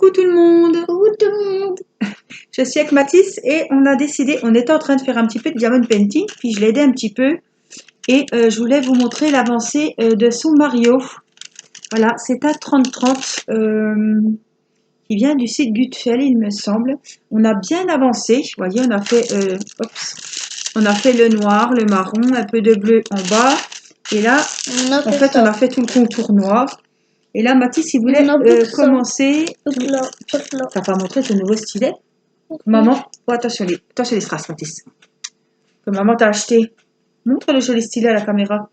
Coucou tout le monde. Coucou tout le monde. Je suis avec Mathis et on a décidé, on était en train de faire un petit peu de diamond painting, puis je l'ai aidé un petit peu et je voulais vous montrer l'avancée de son Mario. Voilà, c'est un 30-30 qui vient du site Gutfeld, il me semble. On a bien avancé, vous voyez, on a fait le noir, le marron, un peu de bleu en bas et là, en fait, on a fait tout le contour noir. Et là, Mathis, il voulait commencer. T'as pas montré ton nouveau stylet? Maman, oh, attention les strass, Mathis. Que maman t'a acheté. Montre le joli stylet à la caméra.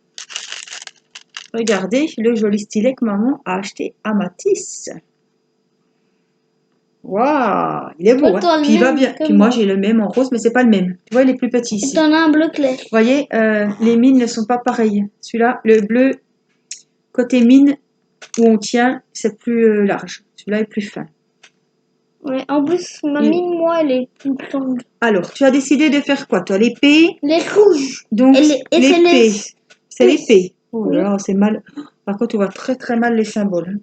Regardez le joli stylet que maman a acheté à Mathis. Waouh, il est beau. Hein. Puis il va bien. Puis moi, j'ai le même en rose, mais c'est pas le même. Tu vois, il est plus petit ici. T'en as un bleu clair. Vous voyez, les mines ne sont pas pareilles. Celui-là, le bleu côté mine où on tient, c'est plus large. Celui-là est plus fin. Ouais, en plus, ma mine, moi, elle est plus longue. Alors, tu as décidé de faire quoi, toi? L'épée? Les rouges. Donc, l'épée. C'est l'épée. Oh là là, c'est mal. Par contre, on voit très très mal les symboles.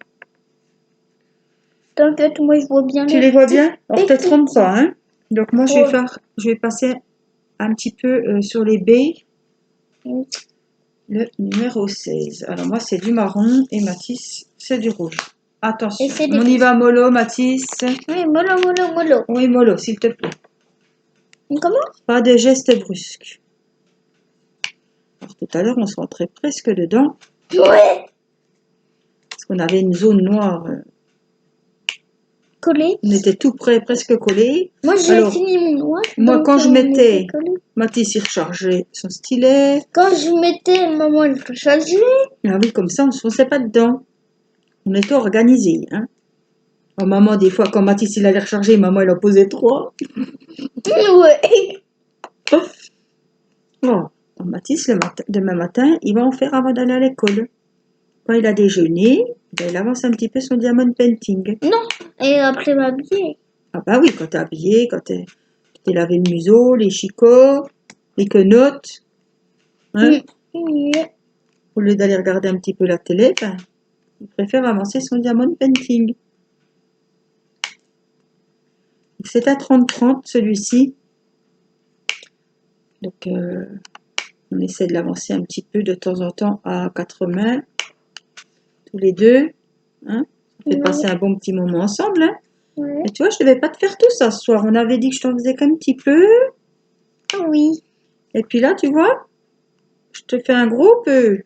T'inquiète, moi, je vois bien. Tu les vois bien? Alors, te trompe pas, hein? Donc, moi, je vais passer un petit peu sur les baies. Le numéro 16. Alors, moi, c'est du marron et Mathis, c'est du rouge. Attention, on y va mollo, Mathis. Oui, mollo. Oui, mollo, s'il te plaît. Comment? Pas de gestes brusques. Alors, tout à l'heure, on se rentrait presque dedans. Ouais. Parce qu'on avait une zone noire. Collé. On était tout près, presque collé. Moi, j'ai fini mon noir. Moi, quand je mettais, Mathis, il rechargeait son stylet. Quand je mettais, maman, elle rechargeait. Ah oui, comme ça, on ne se fonçait pas dedans. On était organisé, hein. Oh, maman, des fois, quand Mathis, il allait recharger, maman, elle en posait 3. Ouais. Bon, Mathis, demain matin, il va en faire avant d'aller à l'école. Quand il a déjeuné, il avance un petit peu son diamond painting. Non, et après m'habiller. Ah bah oui, quand t'es habillé, quand t'es lavé le museau, les chicots, les quenottes, hein. Au lieu d'aller regarder un petit peu la télé, ben, il préfère avancer son diamond painting. C'est à 30-30 celui-ci. Donc, on essaie de l'avancer un petit peu de temps en temps à 4 mains, tous les deux. Hein. Ça fait passer un bon petit moment ensemble. Hein. Et tu vois, je ne devais pas te faire tout ça ce soir. On avait dit que je t'en faisais qu'un petit peu. Oui. Et puis là, tu vois, je te fais un gros peu.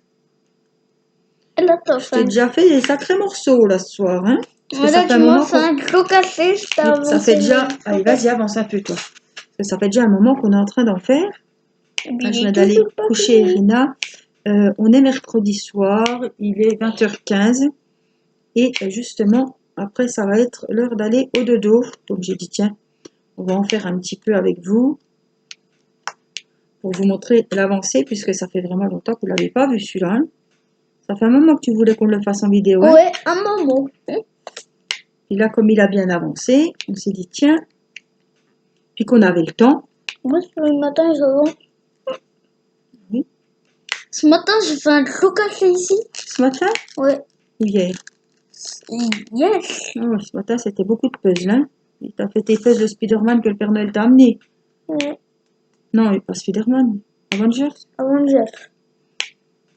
Je t'ai déjà fait des sacrés morceaux là ce soir. Hein. Voilà, tu m'as fait un gros café. Ça fait déjà... Allez, vas-y, avance un peu toi. Parce que ça fait déjà un moment qu'on est en train d'en faire. Là, je viens d'aller coucher Irina. On est mercredi soir. Il est 20h15. Et justement, après, ça va être l'heure d'aller au dodo. Donc, j'ai dit, tiens, on va en faire un petit peu avec vous. Pour vous montrer l'avancée, puisque ça fait vraiment longtemps que vous ne l'avez pas vu celui-là. Hein. Ça fait un moment que tu voulais qu'on le fasse en vidéo. Hein. Ouais, un moment. Et là, comme il a bien avancé, on s'est dit, tiens, puis qu'on avait le temps. Moi, ce matin, Oui. Ce matin, j'ai fait un gros café ici. Ce matin? Ouais. Ou hier? Yes. Oh, ce matin, c'était beaucoup de puzzles. Hein. Tu as fait tes puzzles de Spider-Man que le Père Noël t'a amené. Ouais. Non, pas Spider-Man. Avengers.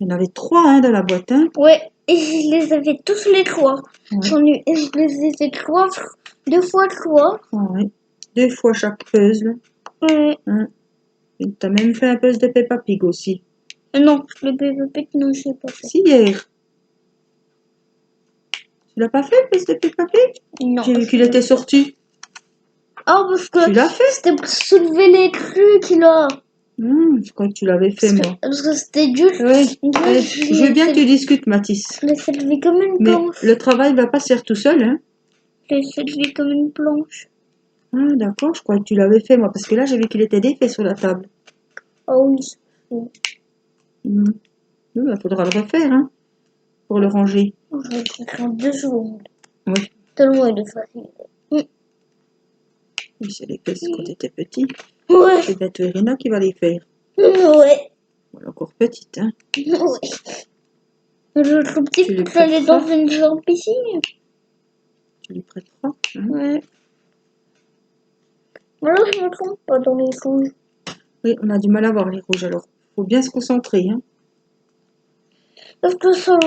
Il y en avait 3 hein, dans la boîte. Hein. Ouais, et je les avais tous les 3. Ouais. Je les ai fait 2 fois 3. Ah, oui. 2 fois chaque puzzle. Ouais. Hein. Tu as même fait un puzzle de Peppa Pig aussi. Non, le Peppa Pig, non, je ne sais pas fait. Si, hier. Tu l'as pas fait, le puzzle de Peppa Pig? Non. J'ai vu qu'il était sorti. Ah, parce que tu l'as fait? C'était pour soulever les trucs, là. Je crois que tu l'avais fait, moi. Parce que c'était dur. Oui. Je veux bien que tu discutes, Mathis. Je l'ai soulevé comme une planche. Mais le travail ne va pas se faire tout seul, hein. Je l'ai soulevé comme une planche. Ah, d'accord, je crois que tu l'avais fait, moi, parce que là, j'ai vu qu'il était défait sur la table. Oh oui. Il faudra le refaire, hein, pour le ranger. Je vais le faire en 2 secondes. Oui. Tellement il est facile. Oui, c'est les puzzles quand tu étais petit. Ouais. C'est bientôt Irina qui va les faire. Ouais. Elle est encore petite, hein. Ouais. L'autre petit, elle est dans une genre piscine. tu lui prêteras. Hein. Ouais. Mais là, je me trompe pas dans les rouges. Oui, on a du mal à voir les rouges, alors faut bien se concentrer. Hein. Parce que ça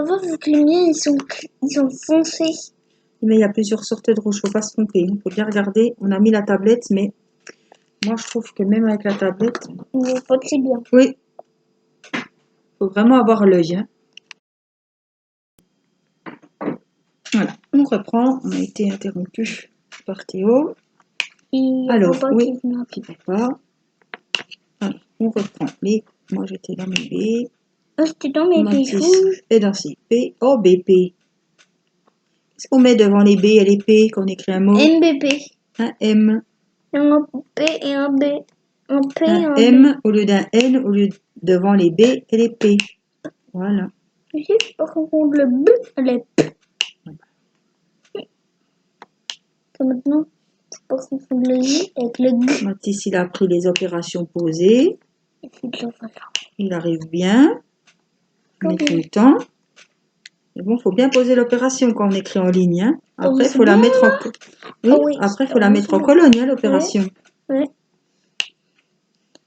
va vu que les miens, ils sont foncés. Mais il y a plusieurs sortes de rouges, faut pas se tromper. Il faut bien regarder. On a mis la tablette, mais moi je trouve que même avec la tablette, Ils vont pas très bien. oui, faut vraiment avoir l'œil. Hein. Voilà, on reprend. On a été interrompu par Théo. Il y a Alors, papa oui, qui vient. qui pas. Alors, on reprend les. Moi j'étais dans mes B. Ah, c'était dans mes Mathis billes rouges. est dans ses P. Oh, BP. Qu'est-ce qu'on met devant les B et les P quand on écrit un mot? MBP. Un M. Un P et un B. Un P et Un un M B. au lieu d'un N au lieu devant les B et les P. Voilà. Je sais pas confondre le B et le P. Que maintenant, c'est pas confondre le J avec le G. Mathis, il a appris les opérations posées. Et puis le voilà. Il arrive bien. On est Oui. content. Mais bon, faut bien poser l'opération quand on écrit en ligne. Hein. Après, il c'est faut la bon, mettre en... Oui, Ah oui, après, c'est faut la bon, mettre c'est en bon. colonne, hein, l'opération. Ouais.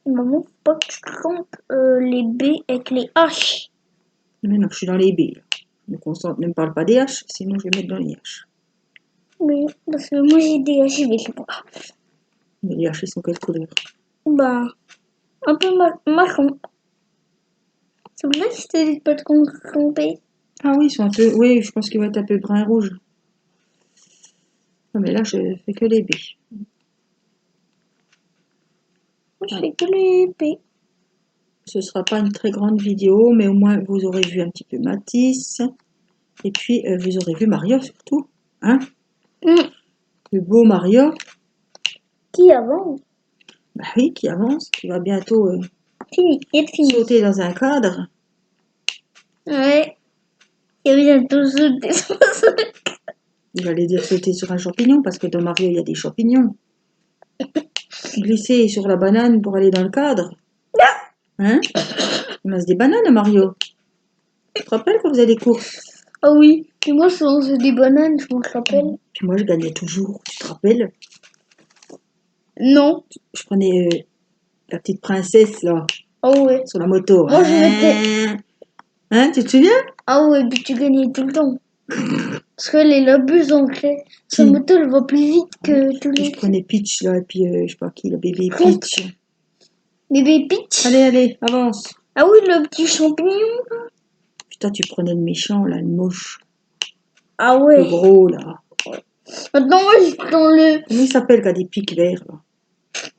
Maman, faut pas que tu trompes les B avec les H. Mais non, je suis dans les B. Là. Ne me parle pas des H, sinon je vais mettre dans les H. Mais parce que moi j'ai des H, mais je sais pas. Mais les H, ils sont quelle couleur? Bah, un peu marron. C'est vrai que je te dis pas de tromper. Ah oui, ils sont un peu... Oui, je pense qu'ils vont être un peu brun-rouge. Non, mais là, je fais que les B. Moi je fais que les B. Ce ne sera pas une très grande vidéo, mais au moins, vous aurez vu un petit peu Mathis. Et puis, vous aurez vu Mario, surtout. Hein? Le beau Mario. Qui avant? Bah oui, qui avance, qui va bientôt Fini, et fini. sauter dans un cadre. Ouais. Il y a bientôt sauté. Il allait dire sauter sur un champignon, parce que dans Mario, il y a des champignons. Glisser sur la banane pour aller dans le cadre. Hein? Il ramasse des bananes, Mario. Tu te rappelles quand vous avez des courses? Ah oui, et moi je lance des bananes, je m'en rappelle. Puis moi, je gagnais toujours, tu te rappelles? Non. Je prenais la petite princesse, là, Ah ouais. sur la moto. Moi je mettais. Hein, tu te souviens? Ah ouais, puis tu gagnais tout le temps. Parce que les lobus, donc, sa Qui? moto, elle va plus vite que tous Puis les je prenais Peach, là, et puis je sais pas qui, le bébé Quoi? Peach. bébés Peach. Allez, allez, avance. Ah oui, le petit champignon. Puis toi, tu prenais le méchant, là, le moche. Ah Le ouais. gros, là. Maintenant, moi, je suis dans le. Comment il s'appelle, qui a des pics verts, là?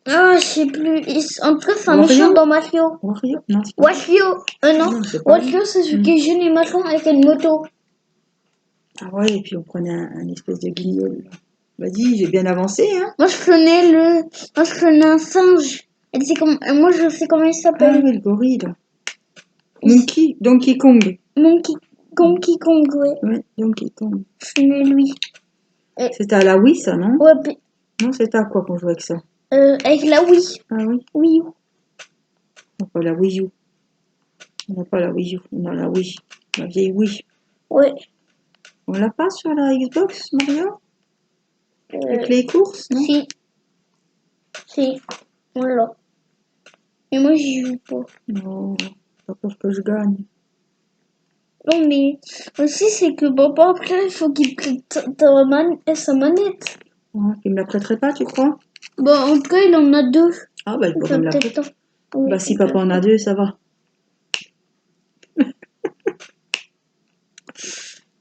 Ah, je sais plus. En tout cas, c'est un Wario? méchant dans Mario. Wario? Non, c'est pas Wario. Non. non, c'est pas lui. Wario, c'est celui qui est jeune et marrant avec une moto. Ah ouais, et puis on prenait un espèce de guignol, là. Vas-y, j'ai bien avancé, hein? Moi, je connais un singe. Et c'est comme. Moi, je sais comment il Ah s'appelle. oui, le gorille, là. Donkey Kong. Donkey Kong, ouais. Ouais, Donkey Kong. Je connais lui. C'était à la Wii, ça, non? Ouais, puis, Non, c'était à quoi qu'on jouait avec ça? avec la Wii. Ah oui? Wii U. On n'a pas la Wii U. On n'a pas la Wii U, on a la Wii. La vieille Wii. Ouais. On l'a pas sur la Xbox, Mario? Avec Euh, les courses, non? si. Si. Voilà. Et moi, j'y joue pas. Non, pas peur que je gagne. Non, mais aussi, c'est que papa, après, il faut qu'il prête sa manette. Ah, il me la prêterait pas, tu crois? Bon, en tout cas, il en a deux. Ah, bah, il Il pourrait peut me la peut-être prêter. pas. Oui, Bah, si il peut papa en a pas. deux, ça va.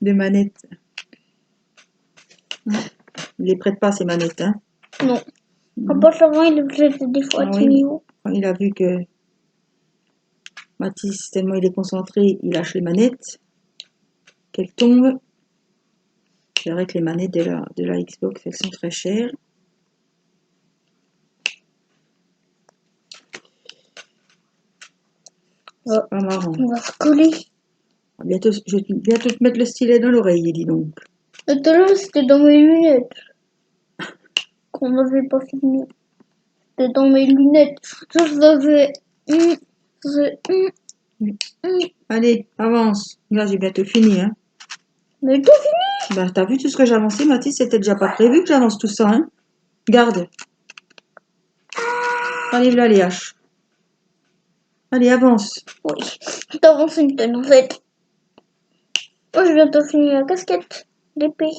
Des manettes. Il les prête pas, ces manettes, hein? Non. Papa, avant, il le prêtait des fois à Ah oui, Timéo. quand il a vu que Mathis, tellement il est concentré, il lâche les manettes, qu'elles tombent. C'est vrai que les manettes de la Xbox, elles sont très chères. C'est pas marrant. On va recoller. Bientôt, je vais bientôt te mettre le stylet dans l'oreille, dis donc. Tout à l'heure, c'était dans mes lunettes. Qu'on n'avait pas fini. C'était dans mes lunettes. Ça, je l'avais. Allez, avance. Là, j'ai bientôt fini, hein. Mais t'as fini? Bah, t'as vu tout ce que j'ai avancé, Mathis? C'était déjà pas prévu que j'avance tout ça, hein? Garde. Enlève-la, les haches. Allez, avance. Oui. T'avances une tonne en fait. Oh, je viens de finir la casquette d'épée.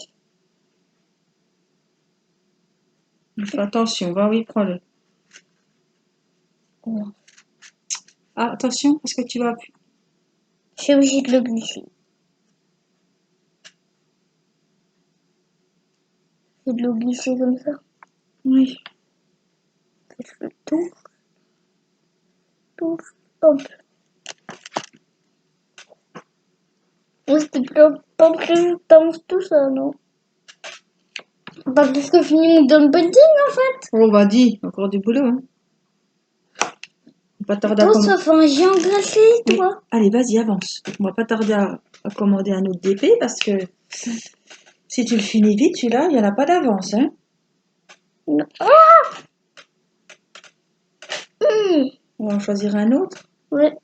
Fais attention, va, oui, prends-le. Non. Ah, attention, parce que tu vas appuyer. Je suis obligée de le glisser. Je vais de le glisser comme ça. Oui. Je fais tout. Tout. Hop. Moi, c'était pas prévu que t'avances tout ça, non? Pas plus que fini mon down painting en fait. Oh, bah, dis, encore du boulot, hein. On va pas tarder à Toi, commander. ça fait un géant glacé, Oui. toi. Allez, vas-y, avance. On va pas tarder à commander un autre DP parce que si tu le finis vite, celui-là, il n'y en a pas d'avance, hein. Non. Ah On va en choisir un autre. Ouais.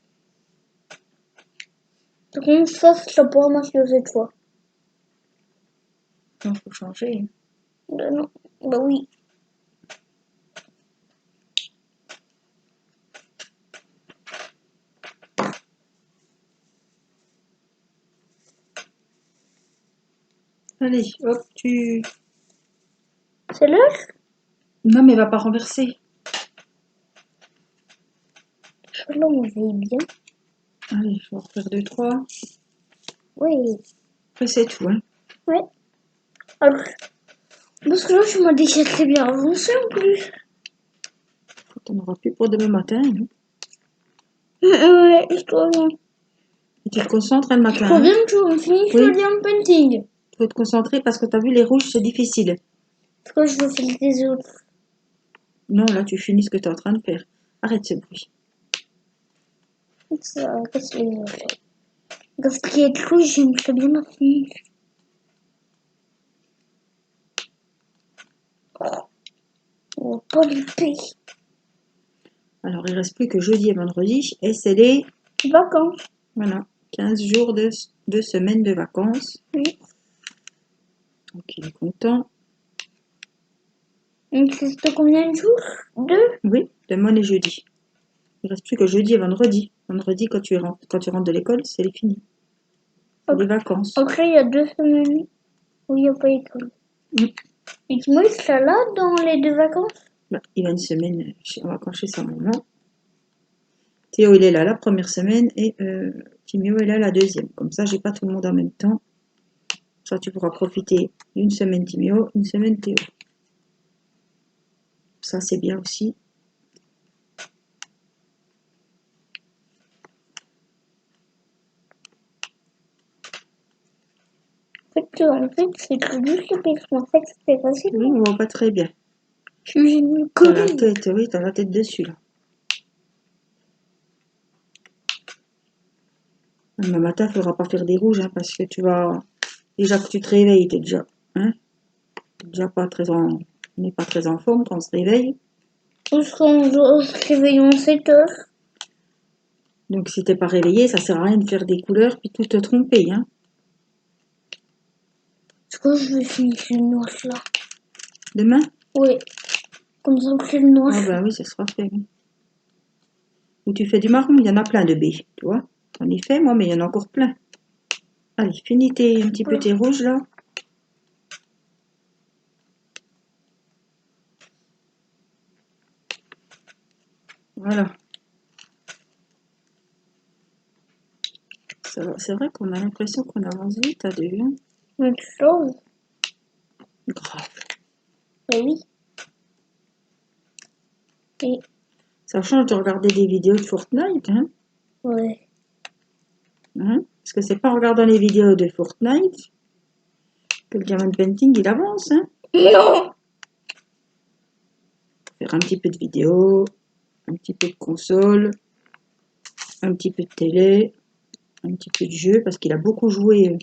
Par contre, ça pourra marcher cette fois. Non, faut changer. Non. Bah oui. Allez, hop, tu... C'est l'heure? Non, mais va pas renverser. Je là, on veille bien. Allez, je vais en refaire 2, 3. Oui. Après, c'est tout, hein. Ouais. Alors, parce que là, je m'as déjà très bien avancé en plus. T'en auras plus pour demain matin, hein. Ouais, je dois bien. Et tu te concentres, hein, le Je matin, dois hein. bien que on finisse Oui. le down painting. Faut te concentrer parce que t'as vu, les rouges, c'est difficile. Parce que je veux faire les autres. Non, là, tu finis ce que tu es en train de faire. Arrête ce bruit. Ça, qu'est-ce que les autres? Parce qu'il y a de rouge, j'aimerais bien la finir. On va pas l'épée. Alors, il reste plus que jeudi et vendredi. Et c'est les, Vacances. voilà, 15 jours de semaine de vacances. Oui. Donc, il est content. Donc, c'était combien de jours? 2? Oui, demain et jeudi. Il reste plus que jeudi et vendredi. Vendredi, quand tu rentres de l'école, c'est les fini. C'est les vacances. Après, il y a 2 semaines où il n'y a pas école. Oui. Et moi, il sera là dans les 2 vacances? Bah, il a une semaine en vacances chez sa maman. Théo, il est là la première semaine et Timéo est là la deuxième. Comme ça, j'ai pas tout le monde en même temps. Ça, tu pourras profiter d'une semaine Timéo, une semaine Théo. Ça, c'est bien aussi. En fait, c'est que juste le pire. En fait, c'était facile. Oui, on voit pas très bien. J'ai une T'as la colline. tête, oui, t'as la tête dessus, là. Demain matin, il faudra pas faire des rouges, hein, parce que tu vas... Déjà que tu te réveilles, t'es déjà... Hein, t'es déjà pas très en... On n'est pas très en forme quand on se réveille. Parce qu'on doit se réveiller en 7 heures. Donc, si t'es pas réveillé, ça sert à rien de faire des couleurs puis tout te tromper, hein. Est-ce que je vais finir le noir là? Demain? Oui. Comme ça, après le noir. Ah bah oui, ça sera fait, oui. Ou tu fais du marron, il y en a plein de baies, tu vois. J'en ai fait, moi, mais il y en a encore plein. Allez, finis un petit peu tes rouges, là. Voilà. C'est vrai qu'on a l'impression qu'on avance vite à deux, hein. Une chose. Grave. Eh oui. Et Ça change de regarder des vidéos de Fortnite, hein. ouais. Hein, parce que c'est pas en regardant les vidéos de Fortnite que le diamond painting il avance, hein. Non. Faire un petit peu de vidéo, un petit peu de console, un petit peu de télé, un petit peu de jeu, parce qu'il a beaucoup joué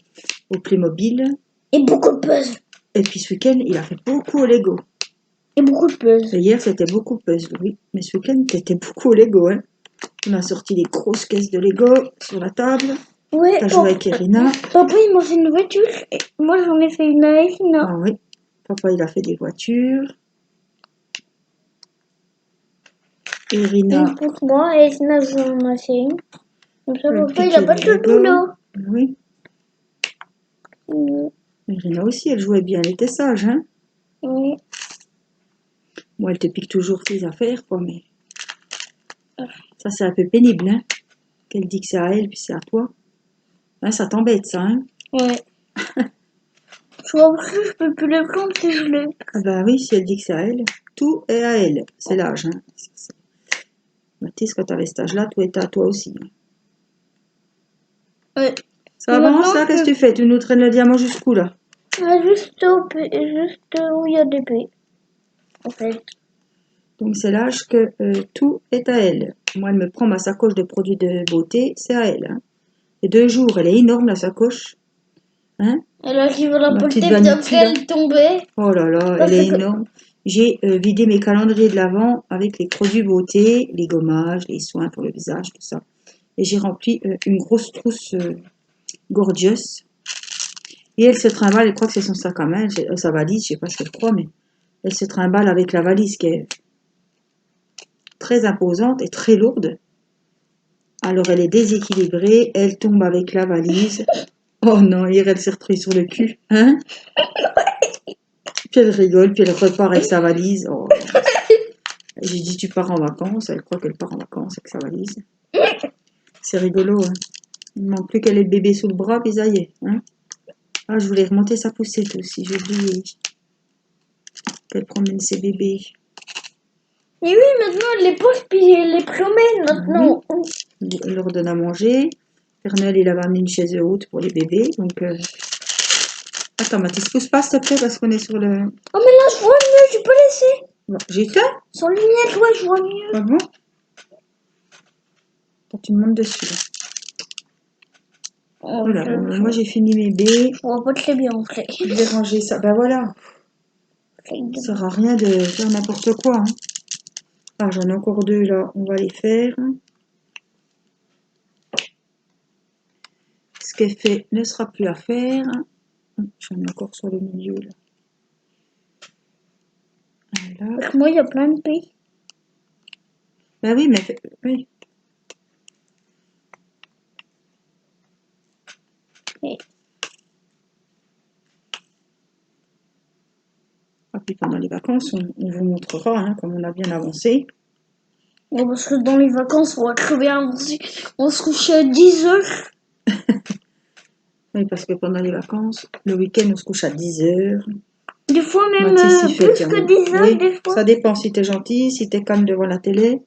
au Playmobil. Et beaucoup de puzzles. Et puis ce week-end, il a fait beaucoup au Lego. Et beaucoup de puzzles. Et hier, c'était beaucoup puzzle, oui. Mais ce week-end, c'était beaucoup au Lego, hein. On a sorti des grosses caisses de Lego sur la table. Ouais, T'as joué avec Irina. papa, il m'a fait une voiture. Et moi, j'en ai fait une à Irina. Ah oui. Papa, il a fait des voitures. Irina, Une pour moi et Irina, j'en ai fait une. Comme ça, le papa, il a piquet pas de de Lego. boulot. Oui. Mm, Irina aussi, elle jouait bien, elle était sage, hein. oui. Bon, elle te pique toujours tes affaires, quoi, mais ça, c'est un peu pénible, hein. Qu'elle dit que c'est à elle, puis c'est à toi. Hein, ça t'embête, ça, hein. Ouais. Je vois plus, je peux plus les prendre si je les. Ah bah oui, si elle dit que c'est à elle, tout est à elle. C'est l'âge, hein. Mathis, quand t'avais cet âge-là, tout était à toi aussi, hein. Ouais. Ça avance, là? Qu'est-ce que tu fais? Tu nous traînes le diamant jusqu'où, là? Ah, juste où il y a des P. En fait. Donc, c'est l'âge que tout est à elle. Moi, elle me prend ma sacoche de produits de beauté, c'est à elle, hein. Et 2 jours, elle est énorme, la sacoche. Hein? Elle arrive à la Ma petite portée, puis vanity, après, là. elle tombait. Oh là là, elle Parce est que. énorme. J'ai vidé mes calendriers de l'Avent avec les produits beauté, les gommages, les soins pour le visage, tout ça. Et j'ai rempli une grosse trousse gorgeous. Et elle se trimballe, elle croit que c'est son sac à main, sa valise, je sais pas ce qu'elle croit, mais elle se trimballe avec la valise qui est très imposante et très lourde. Alors elle est déséquilibrée, elle tombe avec la valise. Oh non, hier elle s'est retrouvée sur le cul, hein? Puis elle rigole, puis elle repart avec sa valise. Oh. J'ai dit tu pars en vacances, elle croit qu'elle part en vacances avec sa valise. C'est rigolo, hein? Il ne manque plus qu'elle ait le bébé sous le bras, puis ça y est, hein? Ah, je voulais remonter sa poussette aussi, j'ai oublié qu'elle promène ses bébés. Et oui, maintenant, elle les pose, puis elle les promène maintenant. Elle leur donne à manger. Pernel, il avait amené une chaise haute pour les bébés, donc... Attends, Mathis, pousse pas, s'il te plaît, parce qu'on est sur le... Oh, mais là, je vois mieux, tu peux laisser. Bon, j'ai fait? Sans lumière, ouais, je vois mieux. Ah bon? Attends, tu me montes dessus, là. Oh, Voilà, moi j'ai fini mes baies. je vois pas très bien, en fait. Je vais ranger ça. Ben voilà, ça sert à rien de faire n'importe quoi, hein. Ah, j'en ai encore 2 là, on va les faire. Ce qui est fait ne sera plus à faire. J'en ai encore sur le milieu là. Voilà. Parce que moi, il y a plein de pays. Ben oui, mais oui. Et Ah, puis pendant les vacances, on vous montrera, hein, comme on a bien avancé. bon, parce que dans les vacances, on va crever un on se couche à 10h. Oui, parce que pendant les vacances, le week-end, on se couche à 10h. Des fois, même Mathis, il fait plus dire que non. 10h, Oui, des fois. ça dépend si t'es gentil, si t'es calme devant la télé.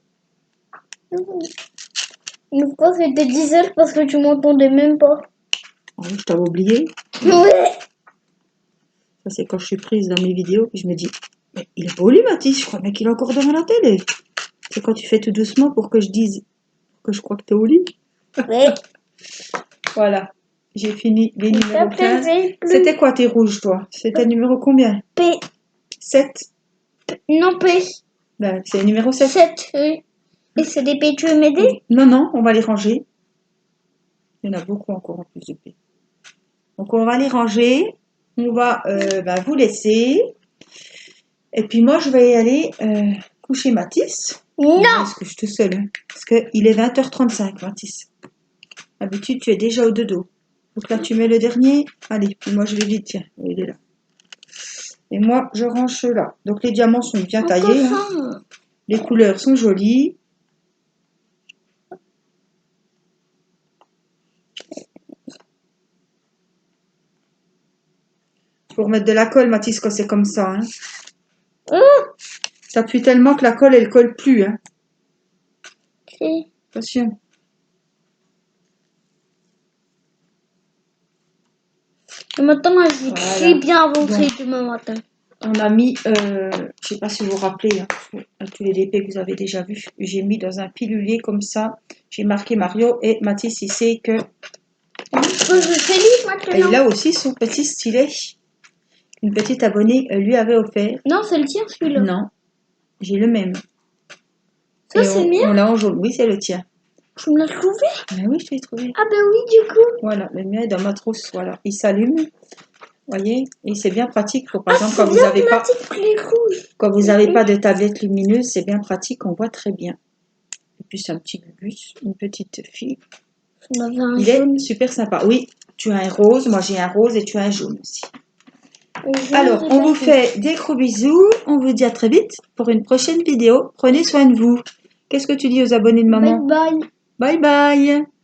Une fois, c'était 10h parce que tu m'entendais même pas. Oh, je t'avais oublié. Ouais. Ça, c'est quand je suis prise dans mes vidéos, et je me dis, mais il est pas au lit, Mathis, je crois bien qu'il est encore devant la télé. C'est quand tu fais tout doucement pour que je dise que je crois que t'es au lit. Ouais. Voilà, j'ai fini les Ça numéros 15. plaisait plus. C'était quoi tes rouges, toi? C'était numéro combien? P. 7. Non, P. Ben, c'est le numéro 7. 7, oui. Et c'est des P, tu veux m'aider? Non, non, on va les ranger. Il y en a beaucoup encore en plus de P. Donc, on va les ranger. On va vous laisser. Et puis, moi, je vais y aller coucher Mathis. Non. Moi, je couche tout seul, hein, parce qu'il est 20h35, Mathis. D'habitude, tu es déjà au dodo. Donc là, tu mets le dernier. Allez, puis moi, je vais vite. Tiens, il est là. Et moi, je range ceux-là. Donc, les diamants sont bien taillés, hein. Les couleurs sont jolies. Pour mettre de la colle, Mathis, quand c'est comme ça, hein. T'appuies tellement que la colle, elle colle plus, hein. Si. Attention. Et maintenant, je vais Voilà. très bien avancer Donc, demain matin. on a mis, je sais pas si vous vous rappelez, hein, tous les DP que vous avez déjà vus, j'ai mis dans un pilulier comme ça. J'ai marqué Mario et Mathis, il sait que... Je fais lire maintenant. Et il a aussi son petit stylet. Une petite abonnée lui avait offert. Non, c'est le tien, celui-là. Non, j'ai le même. Ça, Et c'est le on mien. l'a en jaune. Oui, c'est le tien. Tu me l'as trouvé? Mais oui, je l'ai trouvé. Ah ben oui, du coup. Voilà, le mien est dans ma trousse. Voilà, il s'allume. Voyez, et c'est bien pratique pour, par exemple, c'est quand vous bien n'avez pas, pratique pour les rouges. quand vous n'avez pas de tablette lumineuse, c'est bien pratique, on voit très bien. Et puis c'est un petit bus, une petite fille. On avait un Il jaune. est super sympa. Oui, tu as un rose, moi j'ai un rose et tu as un jaune aussi. Le jaune, Alors, j'ai on pas vous vu. fait des gros bisous. On vous dit à très vite pour une prochaine vidéo. Prenez soin de vous. Qu'est-ce que tu dis aux abonnés de Bye maman? bye. Bye bye.